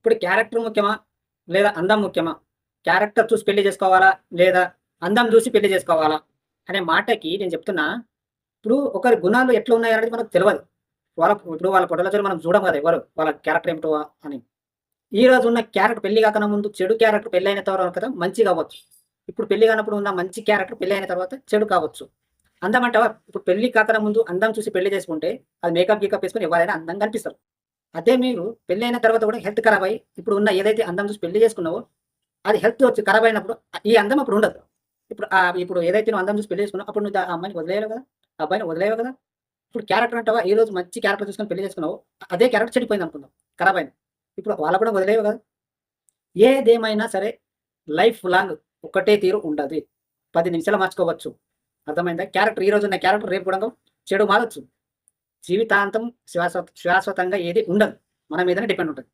ఇప్పుడు క్యారెక్టర్ ముఖ్యమా? లేదా అందం ముఖ్యమా? క్యారెక్టర్ చూసి పెళ్లి చేసుకోవాలా? లేదా అందం చూసి పెళ్లి చేసుకోవాలా? అనే మాటకి నేను చెప్తున్నా, ఇప్పుడు ఒకరి గుణాలు ఎట్లా ఉన్నాయనేది మనకు తెలవదు. వాళ్ళ ఫోటోలతోని మనం చూడం కదా ఎవరు. వాళ్ళ క్యారెక్టర్ ఏమిటో అని. ఈ రోజు ఉన్న క్యారెక్టర్ పెళ్లి కాకన్నా ముందు చెడు క్యారెక్టర్ పెళ్లయిన తర్వాత మంచి కావచ్చు. ఇప్పుడు పెళ్లి కానప్పుడు ఉన్న మంచి క్యారెక్టర్ పెళ్లయిన తర్వాత చెడు కావచ్చు. అందం అంటావా? ఇప్పుడు పెళ్లి కాకన్నా ముందు అందం చూసి పెళ్లి చేసుకుంటే అది మేకప్, గీకప్ వేసుకొని ఎవరైనా అందంగా కనిపిస్తారు. అదే మీరు పెళ్లయిన తర్వాత కూడా హెల్త్ ఖరాబ్ అయ్యి, ఇప్పుడు ఉన్న ఏదైతే అందం చూసి పెళ్లి చేసుకున్నావో, అది హెల్త్ వచ్చి ఖరాబ్ అయినప్పుడు ఈ అందం అప్పుడు ఉండదు. ఇప్పుడు ఏదైతే నువ్వు అందం చూసి పెళ్లి చేసుకున్నావో, అప్పుడు నువ్వు ఆ అమ్మాయిని వదిలేయలేవు కదా! ఆ అబ్బాయిని వదిలేయవు కదా! ఇప్పుడు క్యారెక్టర్ అంటావా? ఈరోజు మంచి క్యారెక్టర్ చూసుకొని పెళ్లి చేసుకున్నావు. అదే క్యారెక్టర్ చెడిపోయిందనుకుందాం. ఖరాబ్ అయింది. ఇప్పుడు వాళ్ళని కూడా వదిలేయవు కదా! ఏదేమైనా సరే లైఫ్ లాంగ్ ఒకటే తీరు ఉండది. 10 నిమిషాలు మార్చుకోవచ్చు. అర్థమైందా? క్యారెక్టర్ ఈరోజు ఉన్న క్యారెక్టర్ రేపు కూడా చెడు మారొచ్చు. జీవితాంతం శాశ్వతంగా ఏది ఉండదు. మన మీదనే డిపెండ్ ఉంటది.